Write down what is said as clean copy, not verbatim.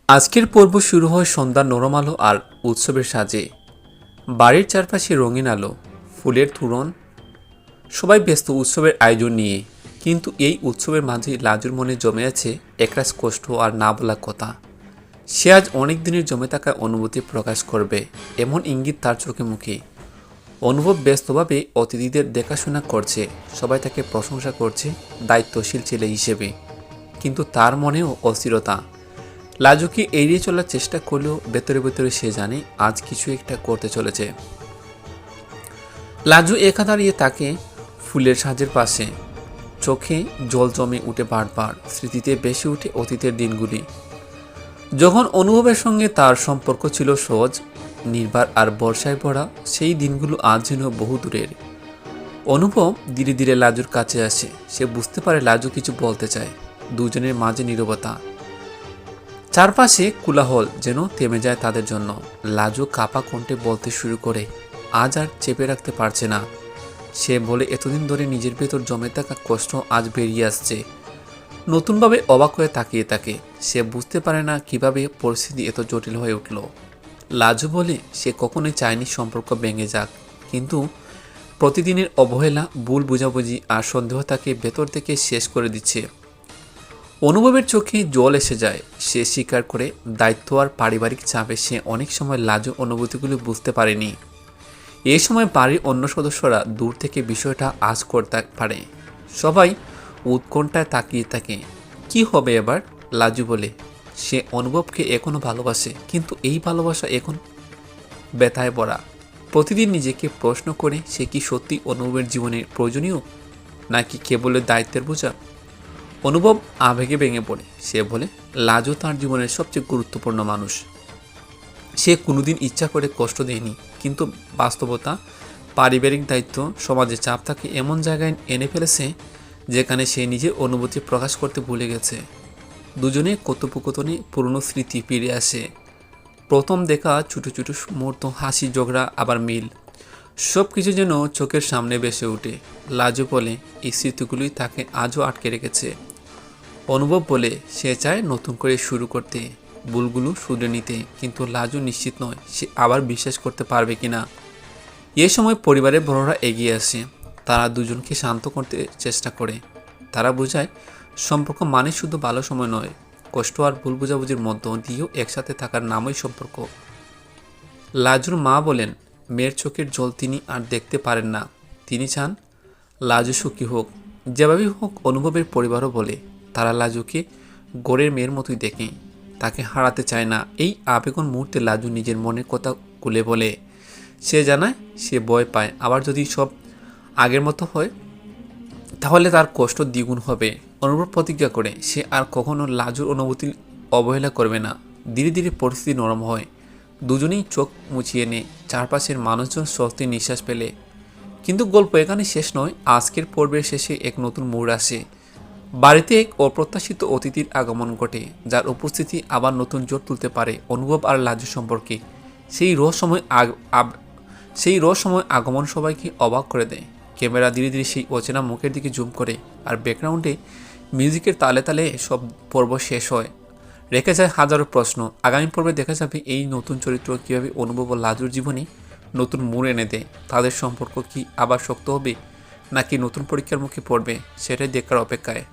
আজকের পর্ব শুরু হয় সন্ধ্যার নরম আলো আর উৎসবের সাজে। বাড়ির চারপাশে রঙিন আলো, ফুলের তোরণ, সবাই ব্যস্ত উৎসবের আয়োজন নিয়ে। কিন্তু এই উৎসবের মাঝে লাজুর মনে জমে আছে একরাশ কষ্ট আর না বলা কথা। সে আজ অনেক দিনের জমে থাকা অনুভূতি প্রকাশ করবে, এমন ইঙ্গিত তার চোখে মুখে। অনুভব ব্যস্তভাবে অতিথিদের দেখাশোনা করছে, সবাই তাকে প্রশংসা করছে দায়িত্বশীল ছেলে হিসেবে। কিন্তু তার মনেও অস্থিরতা। লাজুকে এড়িয়ে চলার চেষ্টা করলেও ভেতরে ভেতরে সে জানে আজ কিছু একটা করতে চলেছে। লাজু একা দাঁড়িয়ে তাকে ফুলের সাজের পাশে, চোখে জল জমে উঠে বারবার, স্মৃতিতে বেশি উঠে অতীতের দিনগুলি, যখন অনুভবের সঙ্গে তার সম্পর্ক ছিল সহজ, নির্বার আর বর্ষায় ভরা। সেই দিনগুলো আজ যেন বহু দূরের। অনুভব ধীরে ধীরে লাজুর কাছে আসে। সে বুঝতে পারে লাজু কিছু বলতে চায়। দুজনের মাঝে নীরবতা, চারপাশে কোলাহল যেন থেমে যায় তাদের জন্য। লাজু কাপা কণ্ঠে বলতে শুরু করে, আজ আর চেপে রাখতে পারছে না। সে বলে এতদিন ধরে নিজের ভেতর জমে থাকা কষ্ট আজ বেরিয়ে আসছে। নতুনভাবে অবাক হয়ে তাকিয়ে থাকে। সে বুঝতে পারে না কিভাবে পরিস্থিতি এত জটিল হয়ে উঠল। লাজু বলে সে কখনোই চায়নি সম্পর্ক ভেঙে যাক, কিন্তু প্রতিদিনের অবহেলা, ভুল বোঝাবুঝি আর সন্দেহ তাকে ভেতর থেকে শেষ করে দিচ্ছে। অনুভবের চোখে জল এসে যায়। সে স্বীকার করে দায়িত্ব আর পারিবারিক চাপে সে অনেক সময় লাজু অনুভূতিগুলো বুঝতে পারেনি। এই সময় বাড়ির অন্য সদস্যরা দূর থেকে বিষয়টা আঁচ করতে পারে। সবাই উৎকণ্ঠায় তাকিয়ে থাকে। কি হবে এবার? লাজু বলে সে অনুভবকে এখনো ভালোবাসে, কিন্তু এই ভালোবাসা এখন ব্যথায় ভরা। প্রতিদিন নিজেকে প্রশ্ন করে সে কি সত্যি অনুভবের জীবনে প্রয়োজনীয়, নাকি কেবলের দায়িত্বের বোঝা। অনুভব আবেগে ভেঙে পড়ে। সে বলে লাজু তার জীবনের সবচেয়ে গুরুত্বপূর্ণ মানুষ। সে কোনোদিন ইচ্ছা করে কষ্ট দেয়নি, কিন্তু বাস্তবতা, পারিবারিক দায়িত্ব, সমাজে চাপ তাকে এমন জায়গায় এনে ফেলেছে যেখানে সে নিজের অনুভূতি প্রকাশ করতে ভুলে গেছে। দুজনে কথোপকথনে পুরনো স্মৃতি ফিরে আসে। প্রথম দেখা ছোটো ছোটো মুহূর্ত, হাসি, ঝগড়া, আবার মিল, সব কিছু যেন চোখের সামনে ভেসে ওঠে। লাজু বলে এই স্মৃতিগুলোই তাকে আজও আটকে রেখেছে। অনুভব বলে সে চায় নতুন করে শুরু করতে, ভুলগুলো শুধরে নিতে, কিন্তু লাজু নিশ্চিত নয় সে আবার বিশ্বাস করতে পারবে কিনা। এ সময় পরিবারের বড়রা এগিয়ে আসে। তারা দুজনকে শান্ত করতে চেষ্টা করে। তারা বোঝায় সম্পর্ক মানে শুধু ভালো সময় নয়, কষ্ট আর ভুল বোঝাবুঝির মধ্য দিয়েও একসাথে থাকার নামই সম্পর্ক। লাজুর মা বলেন মেয়ের চোখের জল তিনি আর দেখতে পারেন না। তিনি চান লাজু সুখী হোক, যেভাবেই হোক। অনুভবের পরিবারও বলে তারা লাজুকে গড়ের মেয়ের মতোই দেখে, তাকে হারাতে চায় না। এই আবেগন মুহূর্তে লাজু নিজের মনের কথা খুলে বলে। সে জানায় সে ভয় পায় আবার যদি সব আগের মতো হয় তাহলে তার কষ্ট দ্বিগুণ হবে। অনুভব প্রতিজ্ঞা করে সে আর কখনো লাজুর অনুভূতি অবহেলা করবে না। ধীরে ধীরে পরিস্থিতি নরম হয়। দুজনেই চোখ মুছিয়ে নেয়। চারপাশের মানুষজন স্বস্তির নিঃশ্বাস পেলে। কিন্তু গল্প এখানে শেষ নয়। আজকের পর্বের শেষে এক নতুন মোড় আসে। বাড়িতে এক অপ্রত্যাশিত অতিথির আগমন ঘটে, যার উপস্থিতি আবার নতুন জোর তুলতে পারে অনুভব আর লাজু সম্পর্কে। সেই রহস্যময় আগমন সবাইকে অবাক করে দেয়। ক্যামেরা ধীরে ধীরে সেই অচেনা মুখের দিকে জুম করে, আর ব্যাকগ্রাউন্ডে মিউজিকের তালে তালে সব পর্ব শেষ হয়। রেখে যায় হাজারো প্রশ্ন। আগামী পর্বে দেখা যাবে এই নতুন চরিত্র কীভাবে অনুভব ও লাজুর জীবনে নতুন মোড় এনে দেয়। তাদের সম্পর্ক কি আবার শক্ত হবে, নাকি নতুন পরীক্ষার মুখে পড়বে, সেটাই দেখার অপেক্ষায়।